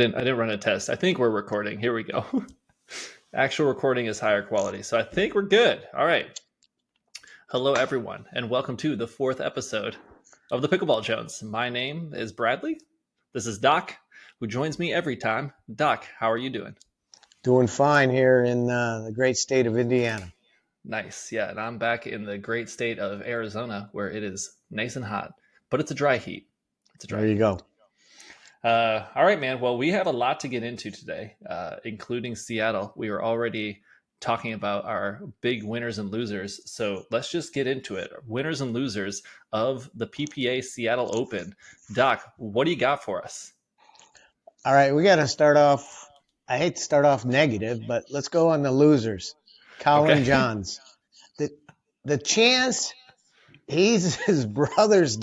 I didn't run a test. I think we're recording. Here we go. Actual recording is higher quality. So I think we're good. All right. Hello, everyone, and welcome to the fourth episode of the Pickleball Jones. My name is Bradley. This is Doc, who joins me every time. Doc, how are you doing? Doing fine here in the great state of Indiana. Nice. Yeah. And I'm back in the great state of Arizona where it is nice and hot, but it's a dry heat. There you go. All right, man. Well, we have a lot to get into today, including Seattle. We were already talking about our big winners and losers. So let's just get into it. Winners and losers of the PPA Seattle Open. Doc, what do you got for us? All right, we got to start off. I hate to start off negative, but let's go on the losers. Colin Johns. The chance he's his brother's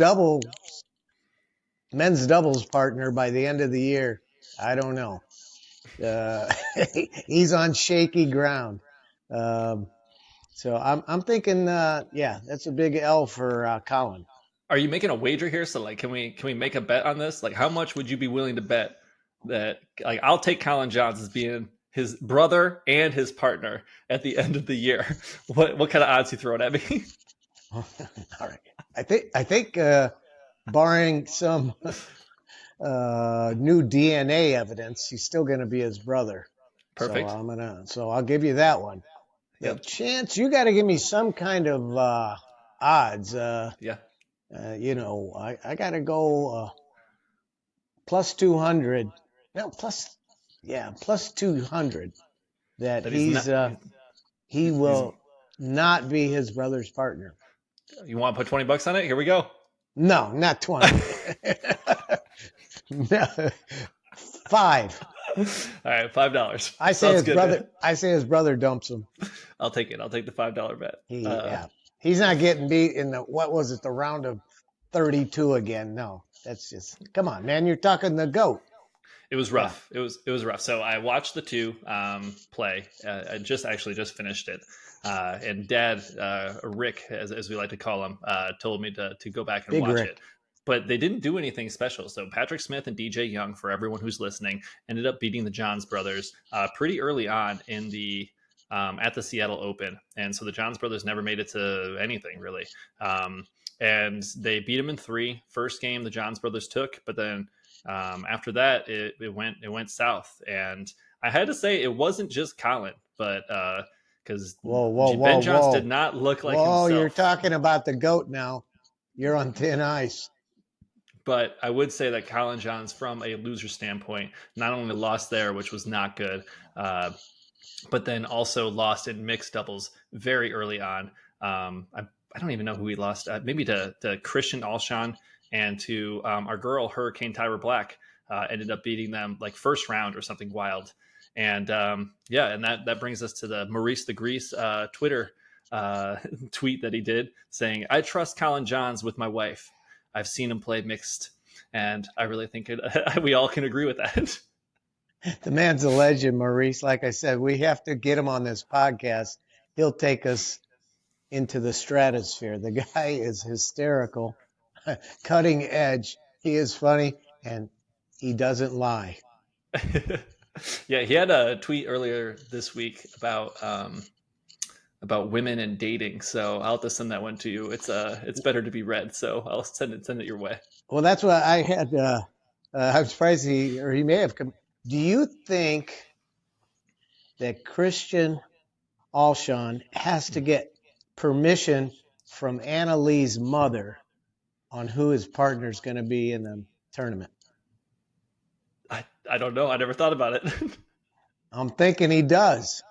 men's doubles partner by the end of the year, I don't know. He's on shaky ground. So I'm thinking, that's a big L for Colin. Are you making a wager here? So, like, can we make a bet on this? Like, how much would you be willing to bet that? Like, I'll take Colin Johns as being his brother and his partner at the end of the year. What kind of odds you throwing at me? All right, I think barring some new DNA evidence, he's still going to be his brother. Perfect. So I'll give you that one. The chance, you got to give me some kind of odds. I got to go plus 200. No, plus 200 that he will not be his brother's partner. You want to put $20 on it? Here we go. No, not 20. No, 5. All right, $5. I say his brother dumps him. I'll take it. I'll take the $5 bet. He's not getting beat in the round of 32 again. No, that's just, come on, man. You're talking the GOAT. It was rough. Yeah. It was rough. So I watched the two play. I just finished it. And Dad, Rick, as we like to call him, told me to go back and watch it. But they didn't do anything special. So Patrick Smith and DJ Young, for everyone who's listening, ended up beating the Johns brothers pretty early on in the at the Seattle Open. And so the Johns brothers never made it to anything, really. And they beat them in 3. First game the Johns brothers took, but then after that it went south. And I had to say it wasn't just Colin, but because Ben Johns did not look like himself. You're talking about the GOAT now. You're on thin ice. But I would say that Colin Johns, from a loser standpoint, not only lost there, which was not good, but then also lost in mixed doubles very early on. I don't even know who he lost. Maybe to Christian Alshon and to our girl, Hurricane Tyra Black, ended up beating them like first round or something wild. And and that brings us to the Maurice the Grease Twitter tweet that he did saying, "I trust Colin Johns with my wife. I've seen him play mixed." And I really think we all can agree with that. The man's a legend, Maurice. Like I said, we have to get him on this podcast. He'll take us into the stratosphere. The guy is hysterical, cutting edge. He is funny, and he doesn't lie. Yeah, he had a tweet earlier this week about women and dating. So I'll have to send that one to you. It's better to be read. So I'll send it your way. Well, that's what I had. I'm surprised he may have come. Do you think that Christian Alshon has to get permission from Anna Lee's mother on who his partner is going to be in the tournament? I don't know. I never thought about it. I'm thinking he does.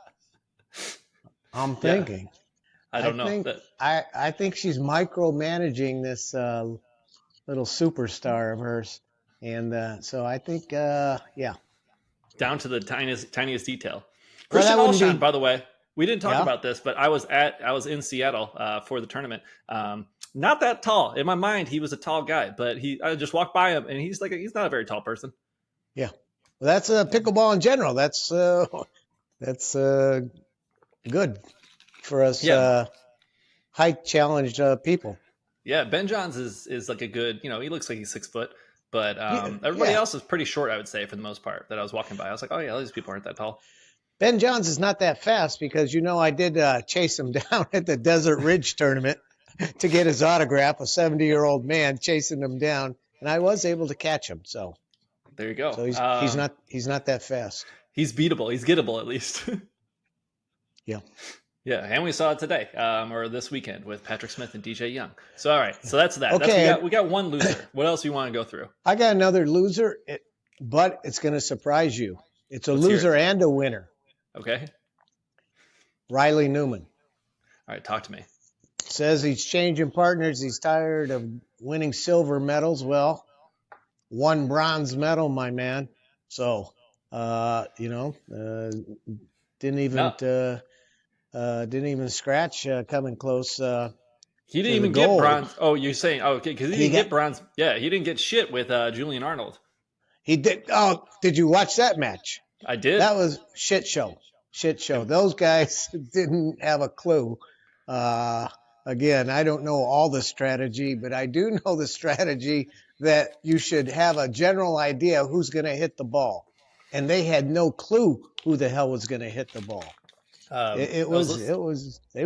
I'm thinking. Yeah. I don't know. I think she's micromanaging this little superstar of hers, and so I think, down to the tiniest detail. Christian Alshon, by the way, we didn't talk about this, but I was in Seattle for the tournament. Not that tall. In my mind, he was a tall guy, but I just walked by him, and he's not a very tall person. Yeah, well, that's pickleball in general. That's good for us height challenged people. Yeah, Ben Johns is like a good, he looks like he's 6 foot, but everybody Yeah. else is pretty short, I would say, for the most part. That I was walking by, I was like, oh yeah, these people aren't that tall. Ben Johns is not that fast because, I did chase him down at the Desert Ridge tournament to get his autograph, a 70-year-old man chasing him down, and I was able to catch him. So There you go. he's not that fast. He's beatable. He's gettable at least. Yeah. Yeah, and we saw it today, or this weekend with Patrick Smith and DJ Young. So all right, so that's that. Okay. We got one loser. What else do you want to go through? I got another loser, but it's going to surprise you. It's a loser and a winner. Okay. Riley Newman. All right, talk to me. Says he's changing partners. He's tired of winning silver medals. Well, one bronze medal, my man. So, didn't even scratch coming close. He didn't even get bronze. Oh, you're saying, okay, because he didn't get bronze. Yeah, he didn't get shit with Julian Arnold. He did. Oh, did you watch that match? I did. That was shit show. Those guys didn't have a clue. Again, I don't know all the strategy, but I do know the strategy that you should have a general idea who's going to hit the ball. And they had no clue who the hell was going to hit the ball. They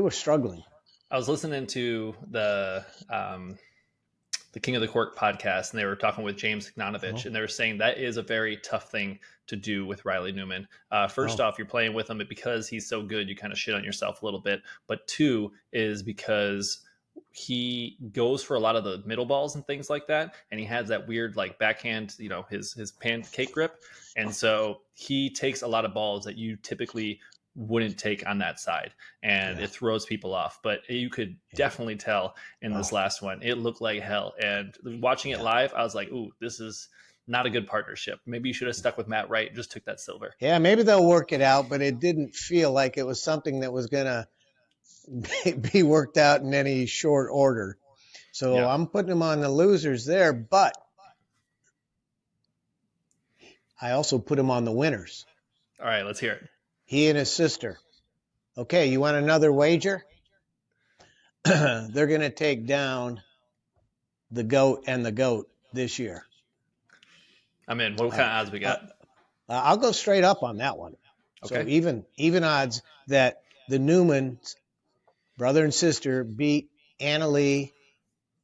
were struggling. I was listening to the King of the Court podcast, and they were talking with James Ignanovich, and they were saying that is a very tough thing to do with Riley Newman. First off, you're playing with him, but because he's so good, you kind of shit on yourself a little bit. But two is because he goes for a lot of the middle balls and things like that, and he has that weird like backhand, his pancake grip, and so he takes a lot of balls that you typically wouldn't take on that side, and it throws people off. But you could definitely tell in this last one, it looked like hell. And watching it live, I was like, ooh, this is not a good partnership. Maybe you should have stuck with Matt Wright and just took that silver. Yeah, maybe they'll work it out, but it didn't feel like it was something that was going to be worked out in any short order. So I'm putting him on the losers there, but I also put him on the winners. All right, let's hear it. He and his sister. Okay, you want another wager? They're going to take down the GOAT and the GOAT this year. I'm in. What kind of odds we got? I'll go straight up on that one. Okay. So even odds that the Newmans, brother and sister, beat Anna Lee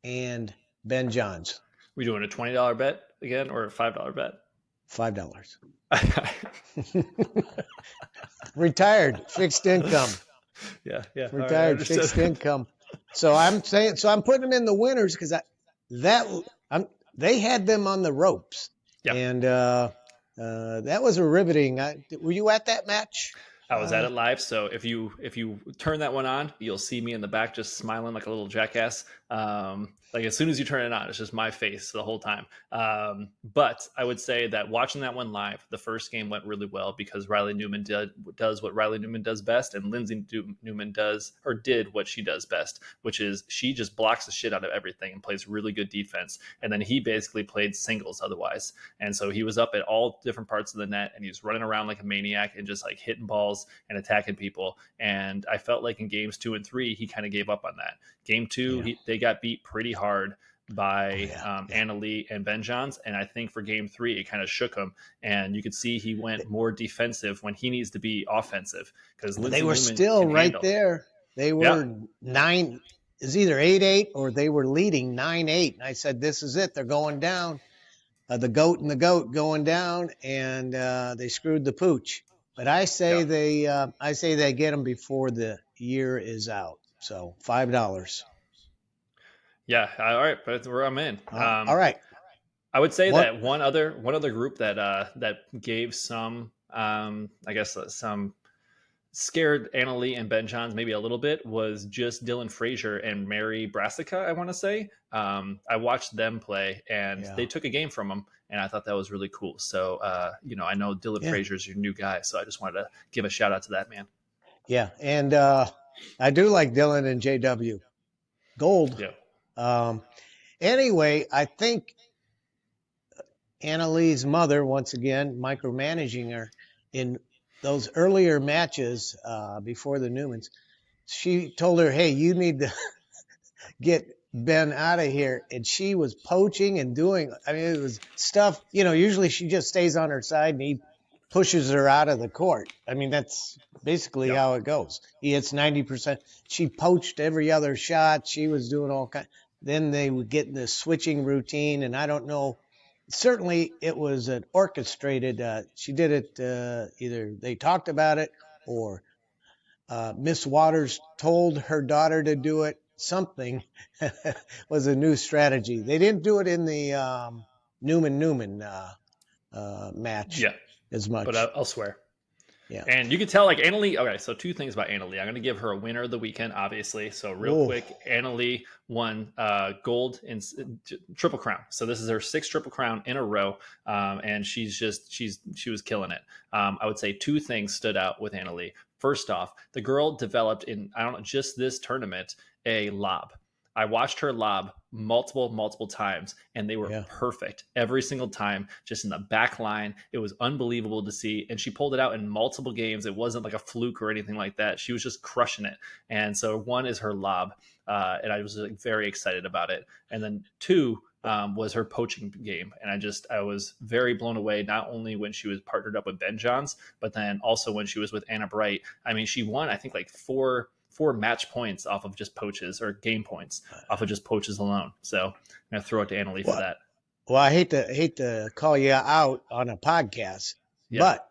and Ben Johns. We doing a $20 bet again or a $5 bet? $5. Retired fixed income. Yeah. Retired fixed income. So I'm putting them in the winners because they had them on the ropes. Yeah. And that was a riveting. Were you at that match? I was at it live. So if you turn that one on, you'll see me in the back just smiling like a little jackass. Like as soon as you turn it on, it's just my face the whole time. But I would say that watching that one live, the first game went really well because Riley Newman does what Riley Newman does best, and Lindsay Newman did what she does best, which is she just blocks the shit out of everything and plays really good defense. And then he basically played singles otherwise. And so he was up at all different parts of the net, and he was running around like a maniac and just like hitting balls and attacking people. And I felt like in games 2 and 3, he kind of gave up on that. Game 2, they got beat pretty hard by Anna Lee and Ben Johns. And I think for game 3, it kind of shook him. And you could see he went more defensive when he needs to be offensive. Because they were still right there. They were 9, is either 8-8 or they were leading 9-8. And I said, this is it. They're going down. The GOAT and the GOAT going down. And they screwed the pooch. But I say they get them before the year is out. So $5. Yeah. All right. But I'm in. All right. I would say that one other group that gave some, some scared Anna Lee and Ben Johns maybe a little bit was just Dylan Frazier and Mary Brassica, I want to say. I watched them play, and they took a game from them, and I thought that was really cool. So, I know Dylan Frazier's your new guy, so I just wanted to give a shout out to that man. Yeah, and I do like Dylan and JW. Gold. Yeah. Anyway, I think Anna Lee's mother, once again, micromanaging her in those earlier matches before the Newmans, she told her, hey, you need to get been out of here, and she was poaching and doing. I mean, it was stuff. Usually she just stays on her side, and he pushes her out of the court. I mean, that's basically Yep. how it goes. He hits 90%. She poached every other shot. She was doing all kinds. Then they would get in this switching routine, and I don't know. Certainly, it was an orchestrated. She did it. Either they talked about it, or Miss Waters told her daughter to do it. Something was a new strategy. They didn't do it in the Newman match Yeah, as much. but I'll swear. Yeah. And you can tell, like, Anna Lee. Okay, so two things about Anna Lee. I'm going to give her a winner of the weekend, obviously. So real quick, Anna Lee won gold in Triple Crown. So this is her 6th Triple Crown in a row, and she was killing it. I would say two things stood out with Anna Lee. First off, the girl developed in, I don't know, just this tournament, a lob. I watched her lob multiple times, and they were perfect every single time, just in the back line. It was unbelievable to see, and she pulled it out in multiple games. It wasn't like a fluke or anything like that. She was just crushing it. And so one is her lob, and I was very excited about it. And then two was her poaching game, and I was very blown away, not only when she was partnered up with Ben Johns, but then also when she was with Anna Bright. I mean, she won, I think, like four match points off of just poaches, or game points off of just poaches alone. So I'm going to throw it to Anna Lee for that. Well, I hate to call you out on a podcast, but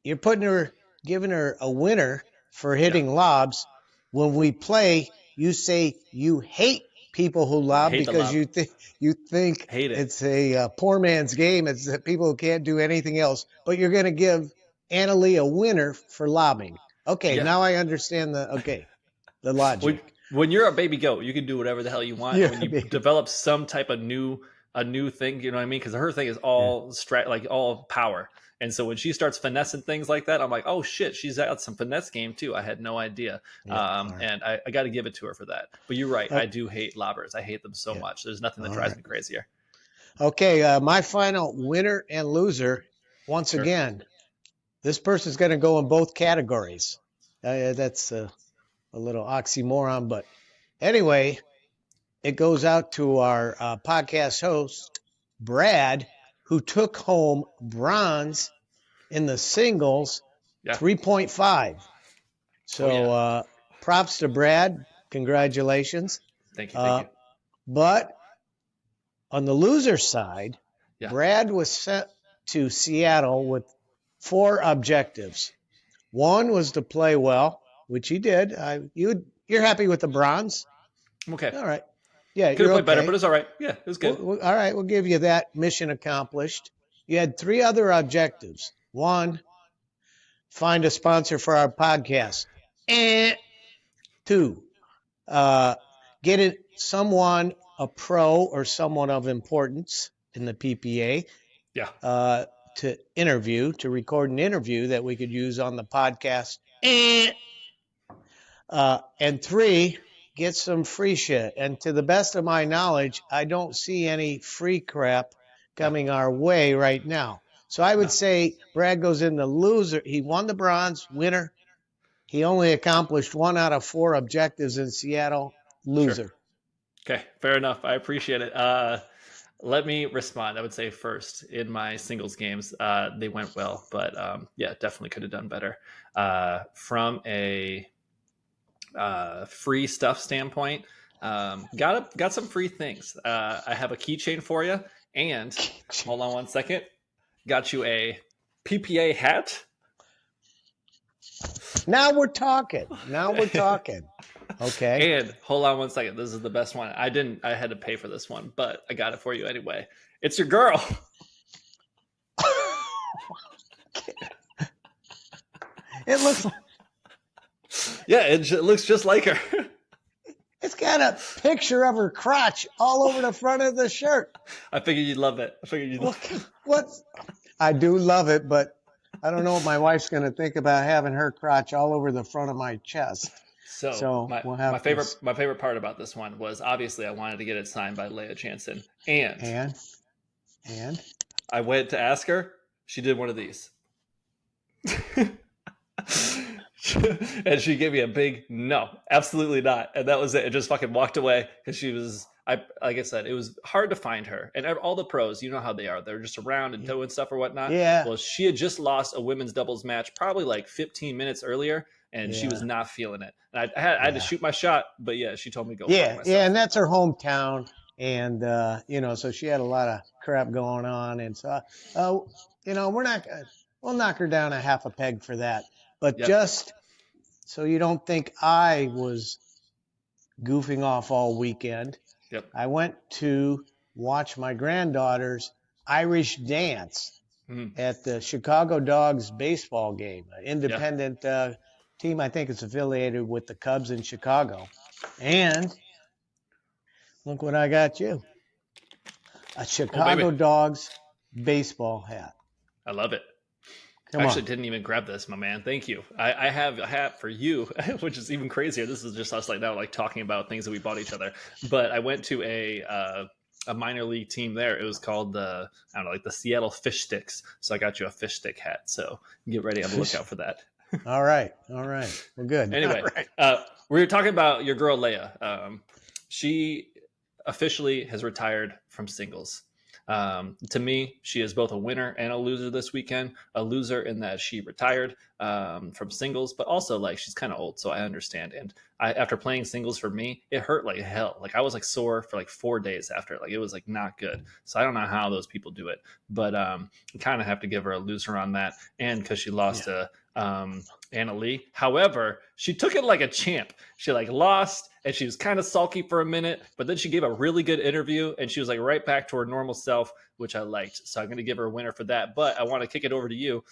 you're giving her a winner for hitting lobs. When we play, you say you hate people who lob because you think it's a poor man's game. It's that people who can't do anything else. But you're going to give Anna Lee a winner for lobbing. Okay, now I understand the logic. When you're a baby goat, you can do whatever the hell you want. When you develop some type of new thing, you know what I mean? Because her thing is all all power. And so when she starts finessing things like that, I'm like, oh shit, she's got some finesse game too. I had no idea. And I got to give it to her for that. But you're right. I do hate lobbers. I hate them so much. There's nothing that drives me crazier. Okay. My final winner and loser, once again, this person's going to go in both categories. That's a little oxymoron, but anyway, it goes out to our podcast host, Brad, who took home bronze in the singles, 3.5. So props to Brad. Congratulations. Thank you. But on the loser side, Brad was sent to Seattle with 4 objectives. One was to play well, which he did. You're happy with the bronze? I'm okay. All right. Yeah, could have played better, but it's all right. Yeah, it was good. All right, we'll give you that. Mission accomplished. You had 3 other objectives. 1, find a sponsor for our podcast. 2, get someone, a pro or someone of importance in the PPA, to record an interview that we could use on the podcast. And 3, get some free shit. And to the best of my knowledge, I don't see any free crap coming our way right now. So I would say Brad goes in the loser. He won the bronze, winner. He only accomplished 1 out of 4 objectives in Seattle, loser. Sure. Okay, fair enough. I appreciate it. Let me respond. I would say first, in my singles games, they went well, but definitely could have done better. From a free stuff standpoint, got some free things. I have a keychain for you, and hold on one second, got you a PPA hat. Now we're talking. Okay. And hold on one second, this is the best one. I had to pay for this one, but I got it for you anyway. It's your girl. It looks it looks just like her. It's got a picture of her crotch all over the front of the shirt. I figured you'd love it. I do love it, but I don't know what my wife's going to think about having her crotch all over the front of my chest. So my favorite part about this one was, obviously I wanted to get it signed by Leah Jansen, and I went to ask her. She did one of these. And she gave me a big no, absolutely not. And that was it. And just fucking walked away because she was, like I said, it was hard to find her. And all the pros, you know how they are. They're just around and doing stuff or whatnot. Yeah. Well, she had just lost a women's doubles match probably like 15 minutes earlier, and she was Yeah. not feeling it. And I had to shoot my shot, but yeah, she told me to go fuck Yeah. myself. Yeah. And that's her hometown. And, so she had a lot of crap going on. And so, we'll knock her down a half a peg for that. But Yep. just so you don't think I was goofing off all weekend, Yep. I went to watch my granddaughter's Irish dance at the Chicago Dogs baseball game, an independent team. I think it's affiliated with the Cubs in Chicago. And look what I got you. A Chicago Dogs baseball hat. I love it. Come I actually on. didn't even grab this, my man. Thank you. I have a hat for you, which is even crazier. This is just us like now, like talking about things that we bought each other. But I went to a minor league team there. It was called the the Seattle Fish Sticks. So I got you a fish stick hat. So get ready on the lookout for that. All right. Well, good. Anyway, right. we were talking about your girl Leia. She officially has retired from singles. To me, she is both a winner and a loser this weekend. A loser in that she retired from singles, but also like she's kind of old, so I understand. And after playing singles for me, it hurt like hell. Like I was like sore for like 4 days after. Like it was like not good. So I don't know how those people do it, but you kind of have to give her a loser on that. And because she lost to Anna Lee. However, she took it like a champ. She like lost and she was kind of sulky for a minute, but then she gave a really good interview and she was like right back to her normal self, which I liked. So I'm going to give her a winner for that. But I want to kick it over to you.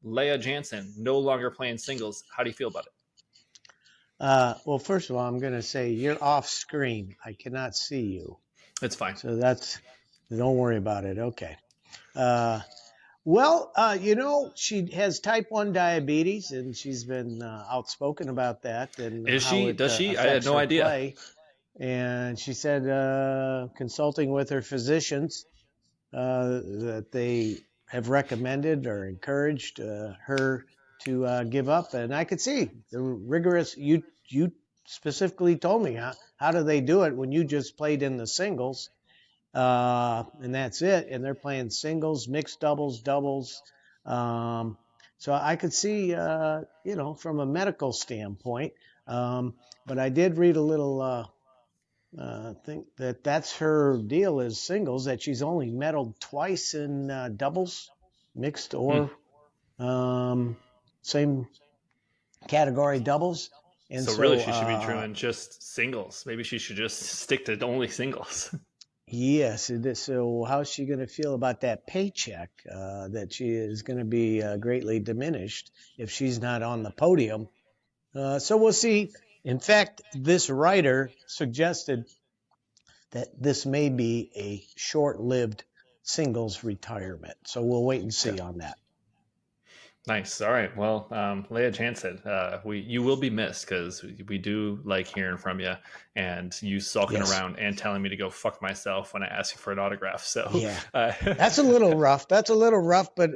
Leia Jansen, no longer playing singles. How do you feel about it? Well, first of all, I'm going to say you're off screen. I cannot see you. It's fine. So don't worry about it. Okay. She has type 1 diabetes, and she's been outspoken about that. And Is she? Does she? I had no idea. Play. And she said, consulting with her physicians, that they have recommended or encouraged her to give up. And I could see the rigorous. You specifically told me how do they do it when you just played in the singles. And that's it. And they're playing singles, mixed doubles, doubles. So I could see, from a medical standpoint. But I did read a little think that's her deal is singles, that she's only medaled twice in doubles, mixed or same category doubles. And so really she should be doing just singles. Maybe she should just stick to only singles. Yes. So how's she going to feel about that paycheck that she is going to be greatly diminished if she's not on the podium? So we'll see. In fact, this writer suggested that this may be a short-lived singles retirement. So we'll wait and see on that. Nice. All right. Well, Leia Jansen, you will be missed because we do like hearing from you and you sulking around and telling me to go fuck myself when I ask you for an autograph. So yeah, that's a little rough. But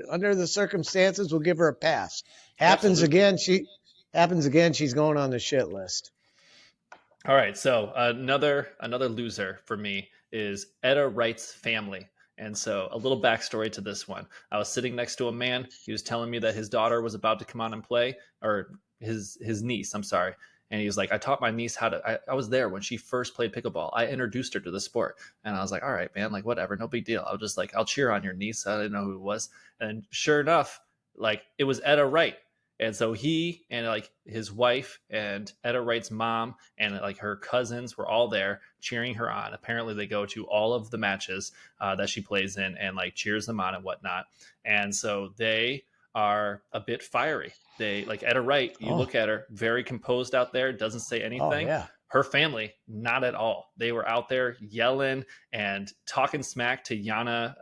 under the circumstances, we'll give her a pass. Happens again. She's going on the shit list. All right. So another loser for me is Etta Wright's family. And so a little backstory to this one. I was sitting next to a man. He was telling me that his daughter was about to come on and play, or his niece, I'm sorry. And he was like, I taught my niece how to, I was there when she first played pickleball. I introduced her to the sport. And I was like, all right, man, like whatever, no big deal. I'll just like, I'll cheer on your niece. I didn't know who it was. And sure enough, like it was Etta Wright. And so he and like his wife and Etta Wright's mom and like her cousins were all there cheering her on. Apparently they go to all of the matches that she plays in and like cheers them on and whatnot. And so they are a bit fiery. They like Etta Wright, you look at her, very composed out there, doesn't say anything. Her family, not at all. They were out there yelling and talking smack to Yana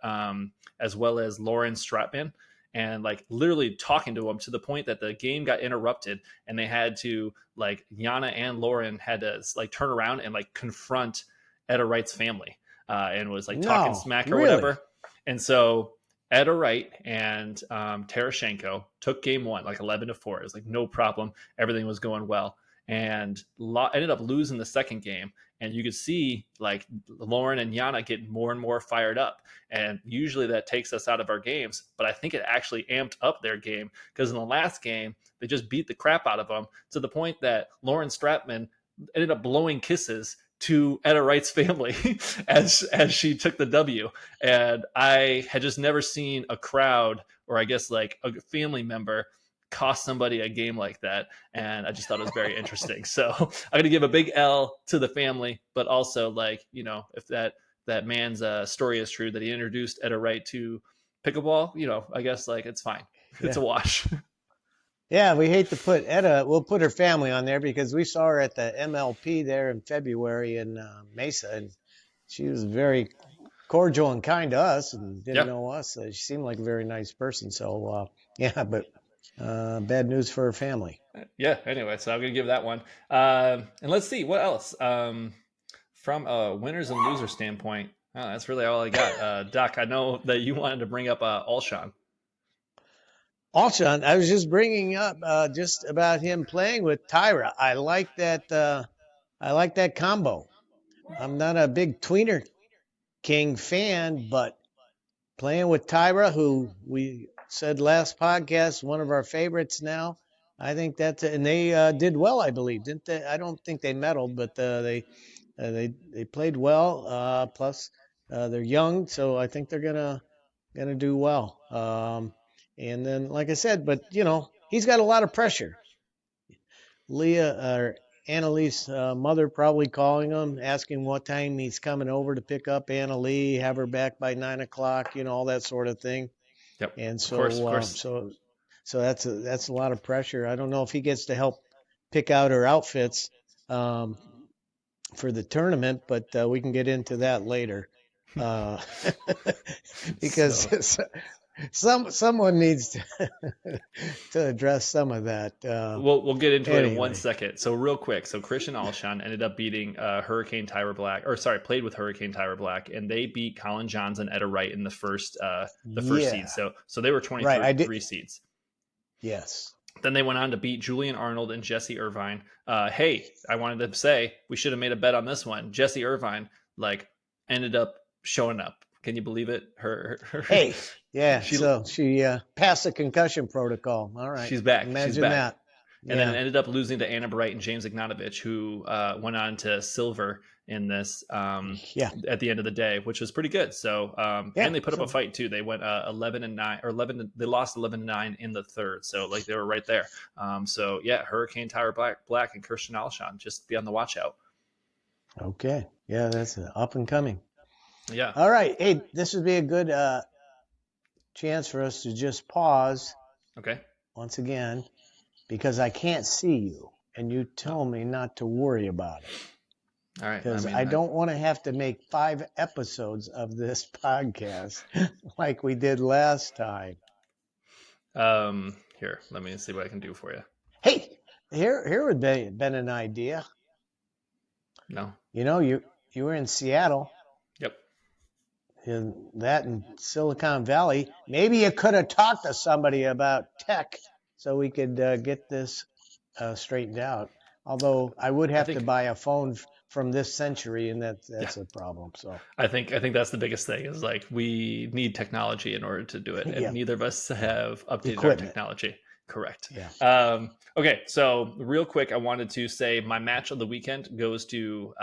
as well as Lauren Stratman. And like literally talking to him to the point that the game got interrupted and they had to like Yana and Lauren had to like turn around and like confront Etta Wright's family and was like talking smack or whatever. And so Etta Wright and Tarashenko took game one, like 11-4. It was like no problem. Everything was going well. And ended up losing the second game. And you could see like Lauren and Yana get more and more fired up. And usually that takes us out of our games. But I think it actually amped up their game because in the last game, they just beat the crap out of them to the point that Lauren Stratman ended up blowing kisses to Etta Wright's family as she took the W. And I had just never seen a crowd, or I guess like a family member, cost somebody a game like that. And I just thought it was very interesting. So I'm going to give a big L to the family, but also like, you know, if that man's story is true that he introduced Etta Wright to pickleball, you know, I guess like it's fine. It's Yeah. a wash. Yeah, we hate to put Etta, we'll put her family on there because we saw her at the MLP there in February in Mesa, and she was very cordial and kind to us and didn't know us. She seemed like a very nice person. So, yeah, but bad news for her family. Yeah, anyway, so I'm going to give that one. And let's see, what else? From a winners and losers standpoint, that's really all I got. Doc, I know that you wanted to bring up Alshon. Alshon, I was just bringing up just about him playing with Tyra. I like that combo. I'm not a big tweener king fan, but playing with Tyra, who we said last podcast, one of our favorites now. I think that's it. And they did well, I believe, didn't they? I don't think they medaled, but they played well. Plus, they're young, so I think they're gonna do well. And then, like I said, but you know, he's got a lot of pressure. Leah or Annalise' mother probably calling him, asking what time he's coming over to pick up Anna Lee, have her back by 9 o'clock, you know, all that sort of thing. Yep. And so, of course. So that's a lot of pressure. I don't know if he gets to help pick out her outfits for the tournament, but we can get into that later because someone needs to address some of that. We'll get into it in 1 second. So real quick, so Christian Alshon ended up beating Hurricane Tyra Black, played with Hurricane Tyra Black, and they beat Colin Johns and Etta Wright in the first seed. So they were 23 seeds. Yes. Then they went on to beat Julian Arnold and Jesse Irvine. Hey, I wanted to say we should have made a bet on this one. Jesse Irvine ended up showing up. Can you believe it? Hey, yeah. She passed the concussion protocol. All right, she's back. Imagine that. And then ended up losing to Anna Bright and James Ignatovich, who went on to silver in this at the end of the day, which was pretty good. So and they put up a fight too. They went 11-9 or 11. They lost 11-9 in the third. So like they were right there. So yeah, Hurricane Tyra Black and Christian Alshon, just be on the watch out. Okay. Yeah, that's up and coming. Yeah. All right. Hey, this would be a good chance for us to just pause. Okay. Once again, because I can't see you, and you told me not to worry about it. All right. Because I don't want to have to make 5 episodes of this podcast like we did last time. Here, let me see what I can do for you. Hey, here would be been an idea. No. You know, you were in Seattle. Yep. In Silicon Valley. Maybe you could have talked to somebody about tech so we could get this straightened out. Although I would have to buy a phone from this century, and that's a problem. So I think that's the biggest thing is like we need technology in order to do it, and neither of us have updated our technology. Correct. Yeah. Okay, so real quick, I wanted to say my match of the weekend goes to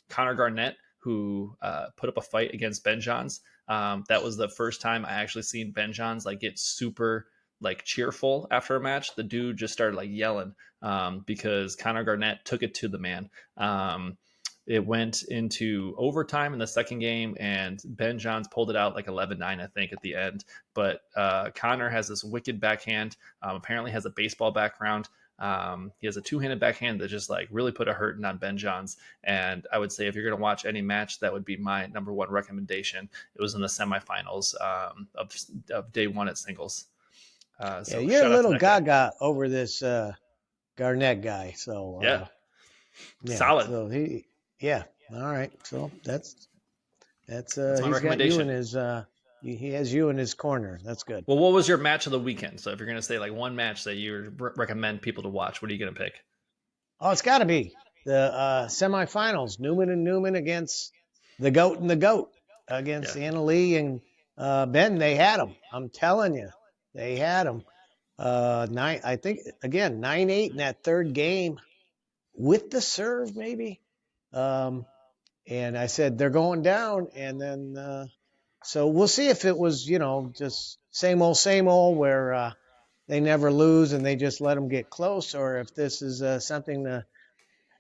Connor Garnett, who put up a fight against Ben Johns. That was the first time I actually seen Ben Johns get super cheerful after a match. The dude just started yelling because Connor Garnett took it to the man. It went into overtime in the second game, and Ben Johns pulled it out 11-9, I think, at the end. But Connor has this wicked backhand, apparently has a baseball background. He has a two-handed backhand that just really put a hurting on Ben Johns. And I would say if you're going to watch any match, that would be my number one recommendation. It was in the semifinals of day one at singles. So you're a little gaga over this Garnett guy. So yeah, solid. So all right. So that's my recommendation. Got you in his he has you in his corner. That's good. Well, what was your match of the weekend? So if you're going to say like one match that you recommend people to watch, what are you going to pick? Oh, it's got to be the semifinals. Newman and Newman against the GOAT and the GOAT against Yeah. Anna Lee and Ben. They had them. I'm telling you, they had them. Nine. I think again 9-8 in that third game with the serve maybe. And I said they're going down, and then so we'll see if it was just same old where they never lose and they just let them get close, or if this is something the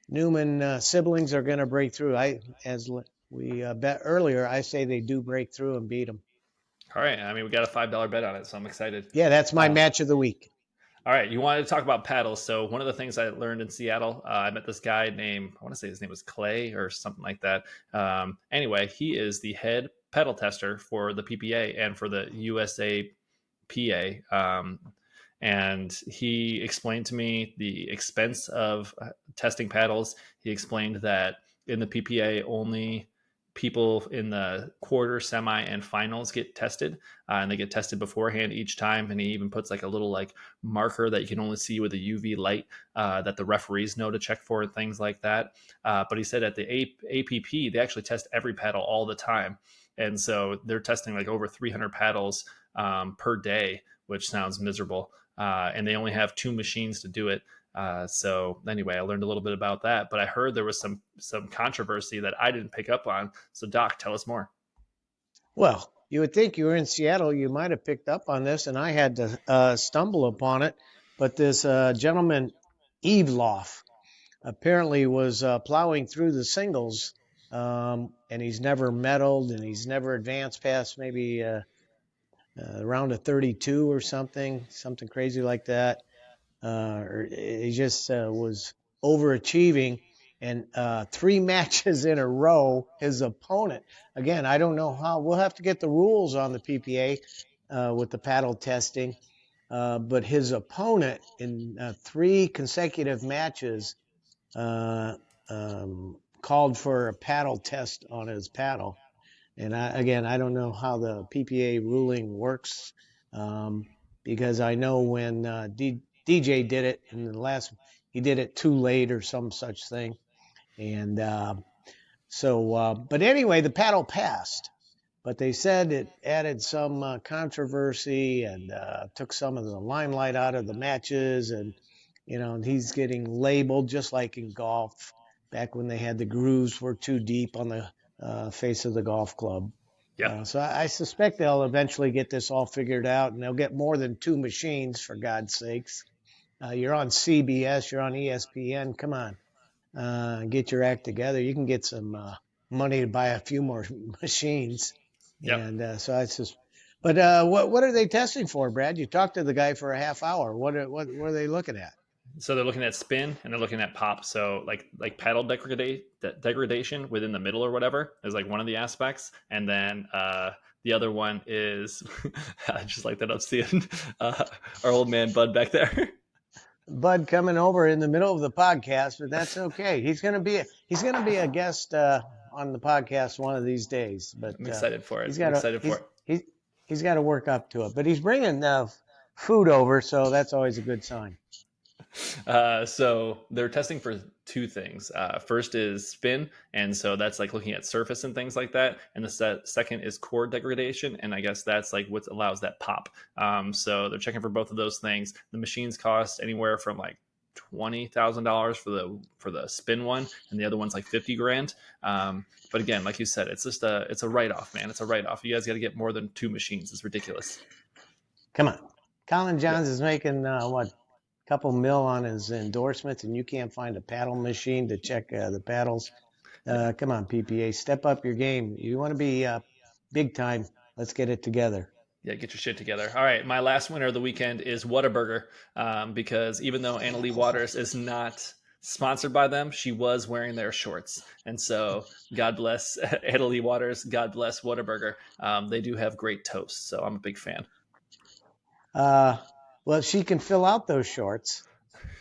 Newman siblings are going to break through. As we bet earlier, I say they do break through and beat them. All right. I mean, we got a $5 bet on it, so I'm excited. Yeah, that's my match of the week. All right, you wanted to talk about paddles. So one of the things I learned in Seattle, I met this guy named, I want to say his name was Clay or something like that. Anyway, he is the head pedal tester for the PPA and for the USAPA. And he explained to me the expense of testing paddles. He explained that in the PPA, only people in the quarter, semi, and finals get tested, and they get tested beforehand each time. And he even puts like a little like marker that you can only see with a UV light that the referees know to check for and things like that. But he said at the APP, they actually test every paddle all the time. And so they're testing like over 300 paddles per day, which sounds miserable. And they only have 2 machines to do it. So anyway, I learned a little bit about that, but I heard there was some controversy that I didn't pick up on. So Doc, tell us more. Well, you would think you were in Seattle, you might have picked up on this, and I had to stumble upon it. But this gentleman, Evloff, apparently was plowing through the singles, and he's never medaled, and he's never advanced past maybe around a 32 or something crazy like that. Or he just was overachieving. And 3 matches in a row, his opponent, again, I don't know how, we'll have to get the rules on the PPA with the paddle testing, but his opponent in 3 consecutive matches called for a paddle test on his paddle. And I don't know how the PPA ruling works, because I know when DJ did it in the last, he did it too late or some such thing. And but anyway, the paddle passed, but they said it added some controversy and took some of the limelight out of the matches. And, he's getting labeled just like in golf back when they had the grooves were too deep on the face of the golf club. Yeah. So I suspect they'll eventually get this all figured out, and they'll get more than 2 machines, for God's sakes. You're on CBS, you're on ESPN. Come on, get your act together. You can get some money to buy a few more machines. Yep. And so I just, but what are they testing for, Brad? You talked to the guy for a half hour. What are they looking at? So they're looking at spin and they're looking at pop. So like paddle degradation within the middle or whatever is like one of the aspects. And then the other one is I just like that I'm seeing our old man Bud back there. Bud coming over in the middle of the podcast, but that's okay. He's gonna be a guest on the podcast one of these days. But I'm excited for it. He's got to work up to it. But he's bringing food over, so that's always a good sign. So they're testing for 2 things. First is spin, and so that's like looking at surface and things like that. And the second is core degradation, and I guess that's like what allows that pop. So they're checking for both of those things. The machines cost anywhere from like $20,000 for the spin one, and the other one's like $50,000. But again, like you said, it's just it's a write-off, man. It's a write-off. You guys got to get more than 2 machines. It's ridiculous. Come on, Colin Johns is making what? Couple mil on his endorsements, and you can't find a paddle machine to check the paddles. Come on, PPA, step up your game. You want to be big time. Let's get it together. Yeah, get your shit together. All right, my last winner of the weekend is Whataburger, because even though Anna Lee Waters is not sponsored by them, she was wearing their shorts. And so God bless Anna Lee Waters. God bless Whataburger. They do have great toast, so I'm a big fan. Well, she can fill out those shorts,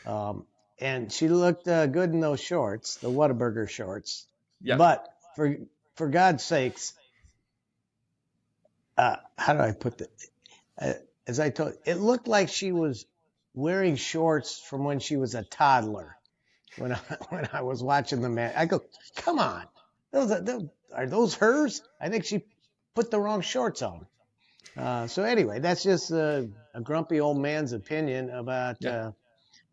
and she looked good in those shorts, the Whataburger shorts. Yeah. But for God's sakes, how do I put that? As I told, it looked like she was wearing shorts from when she was a toddler. When I was watching the match, I go, come on, are those hers? I think she put the wrong shorts on. So anyway, that's just a grumpy old man's opinion about. Yeah.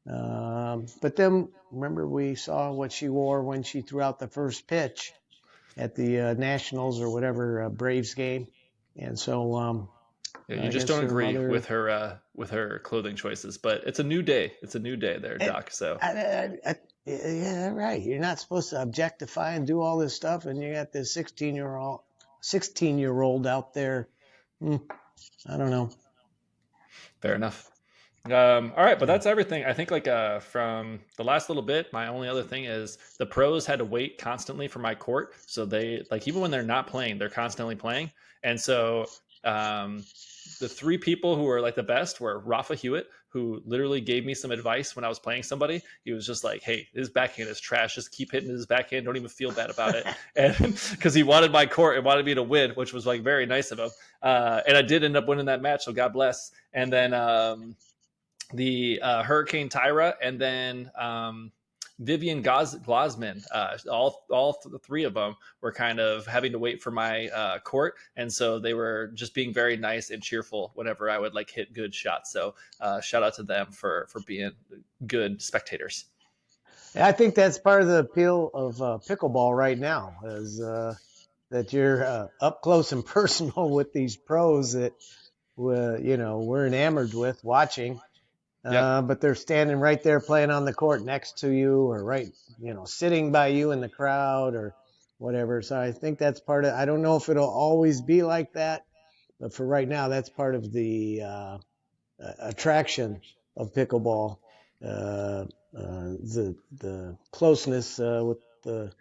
But then remember we saw what she wore when she threw out the first pitch at the Nationals or whatever Braves game, and so Yeah, you I just guess don't her agree mother. with her clothing choices, but it's a new day. It's a new day there, And, Doc. So yeah, right. You're not supposed to objectify and do all this stuff, and you got this 16-year-old out there. I don't know. fair enough. All right, but that's everything. I think from the last little bit, my only other thing is the pros had to wait constantly for my court. So they even when they're not playing, they're constantly playing. And so the three people who were like the best were Rafa Hewitt, who literally gave me some advice when I was playing somebody. He was just like, "Hey, his backhand is trash. Just keep hitting his backhand. Don't even feel bad about it." And because he wanted my court and wanted me to win, which was like very nice of him. And I did end up winning that match, so God bless. And then the Hurricane Tyra, and then Vivian Glasman. All three of them were kind of having to wait for my court, and so they were just being very nice and cheerful whenever I would hit good shots. So shout out to them for being good spectators. I think that's part of the appeal of pickleball right now, is that you're up close and personal with these pros that we're enamored with watching. Yep. But they're standing right there playing on the court next to you, or sitting by you in the crowd or whatever. So I think that's part of. I don't know if it'll always be like that, but for right now, that's part of the attraction of pickleball. The closeness with the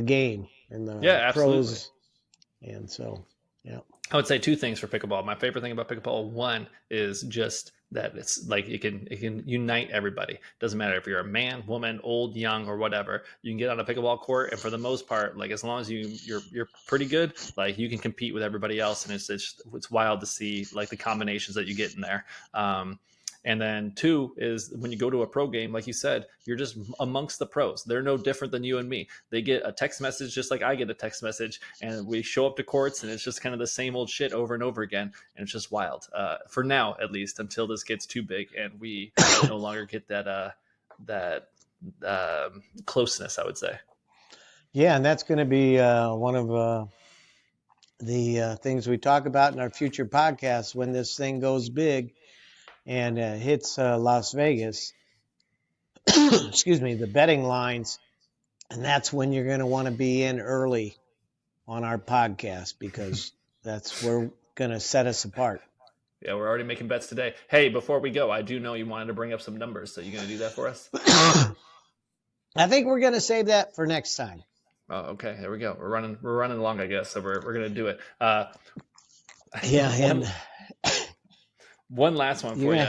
game and Yeah, the absolutely. pros, and so yeah. I would say two things for pickleball. My favorite thing about pickleball, one, is just that it's it can unite everybody. Doesn't matter if you're a man, woman, old, young, or whatever. You can get on a pickleball court, and for the most part, as long as you're pretty good, you can compete with everybody else, and it's wild to see the combinations that you get in there. And then two is when you go to a pro game, like you said, you're just amongst the pros. They're no different than you and me. They get a text message just like I get a text message, and we show up to courts, and it's just kind of the same old shit over and over again. And it's just wild for now, at least, until this gets too big and we no longer get that closeness, I would say. Yeah, and that's going to be one of the things we talk about in our future podcasts when this thing goes big and hits Las Vegas. Excuse me, the betting lines, and that's when you're going to want to be in early on our podcast, because that's where we're going to set us apart. Yeah, we're already making bets today. Hey, before we go, I do know you wanted to bring up some numbers, so you going to do that for us? I think we're going to save that for next time. Oh, okay. There we go. We're running along, I guess. So we're going to do it. Yeah. One last one for you.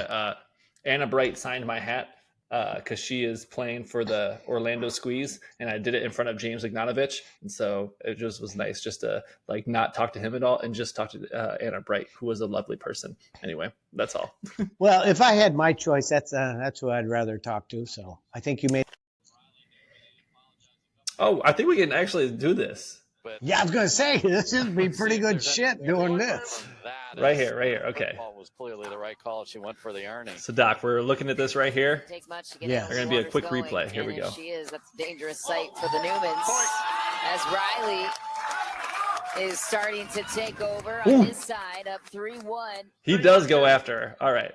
Anna Bright signed my hat because she is playing for the Orlando Squeeze, and I did it in front of James Ignatovich, and so it just was nice just to not talk to him at all and just talk to Anna Bright, who was a lovely person. Anyway, that's all. Well, if I had my choice, that's who I'd rather talk to. So I think you made. Oh, I think we can actually do this. Yeah, I was going to say, this would be pretty good shit doing this. Right here. Okay. Was clearly the right call. She went for the earning. So, Doc, we're looking at this right here. Yeah. They're going to be a quick replay. Here we go. She is. That's a dangerous sight for the Newmans as Riley is starting to take over on his side, up 3-1. He does go after her. All right.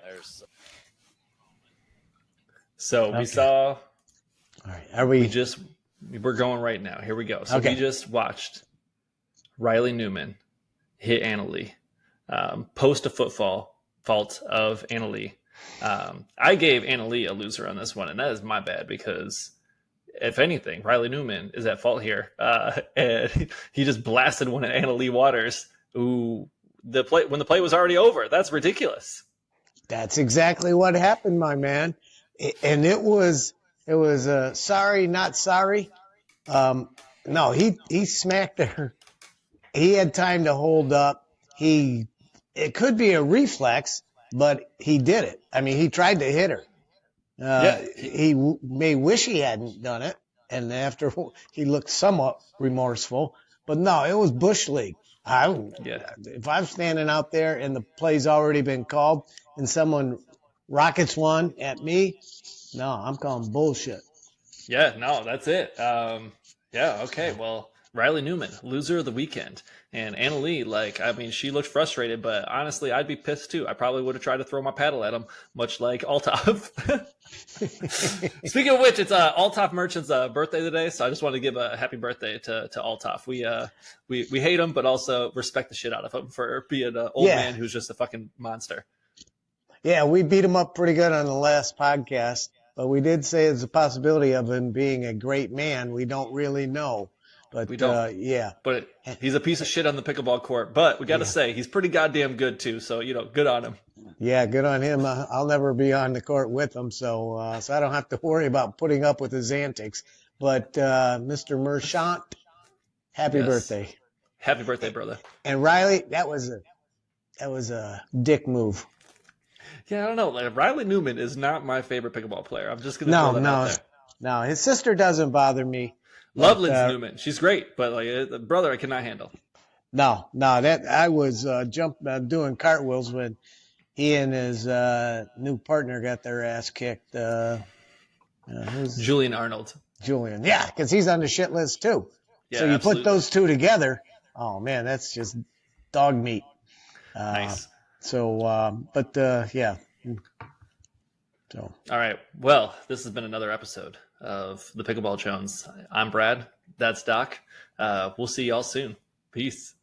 So we saw. All right. Are we? We're going right now. Here we go. So we just watched Riley Newman hit Anna Lee, post a fault of Anna Lee. I gave Anna Lee a loser on this one, and that is my bad because, if anything, Riley Newman is at fault here. And he just blasted one at Anna Lee Waters, when the play was already over. That's ridiculous. That's exactly what happened, my man. And it was sorry, not sorry. No, he smacked her. He had time to hold up. He it could be a reflex, but he did it. I mean, he tried to hit her. He may wish he hadn't done it, and after he looked somewhat remorseful. But no, it was Bush League. If I'm standing out there and the play's already been called and someone rockets one at me, no, I'm calling bullshit. Yeah, no, that's it. Okay. Well, Riley Newman, loser of the weekend. And Anna Lee, she looked frustrated, but honestly, I'd be pissed too. I probably would have tried to throw my paddle at him, much like Althoff. Speaking of which, it's Althoff Merchant's birthday today, so I just want to give a happy birthday to Althoff. We hate him, but also respect the shit out of him for being an old man who's just a fucking monster. Yeah, we beat him up pretty good on the last podcast, but we did say there's a possibility of him being a great man. We don't really know. But we don't. But he's a piece of shit on the pickleball court. But we got to say, he's pretty goddamn good too. So, good on him. Yeah, good on him. I'll never be on the court with him, so I don't have to worry about putting up with his antics. But Mr. Merchant, happy birthday. Happy birthday, brother. And Riley, that was a dick move. Yeah, I don't know. Riley Newman is not my favorite pickleball player. I'm just going to throw that out there. No, his sister doesn't bother me. Love Lindsay Newman. She's great, but the brother I cannot handle. No, that I was doing cartwheels when he and his new partner got their ass kicked. Julian Arnold. Julian, yeah, because he's on the shit list too. Yeah, so you absolutely. put those two together, oh man, that's just dog meat. Nice. So, yeah. So. All right. Well, this has been another episode of the Pickleball Jones. I'm Brad. That's Doc. We'll see y'all soon. Peace.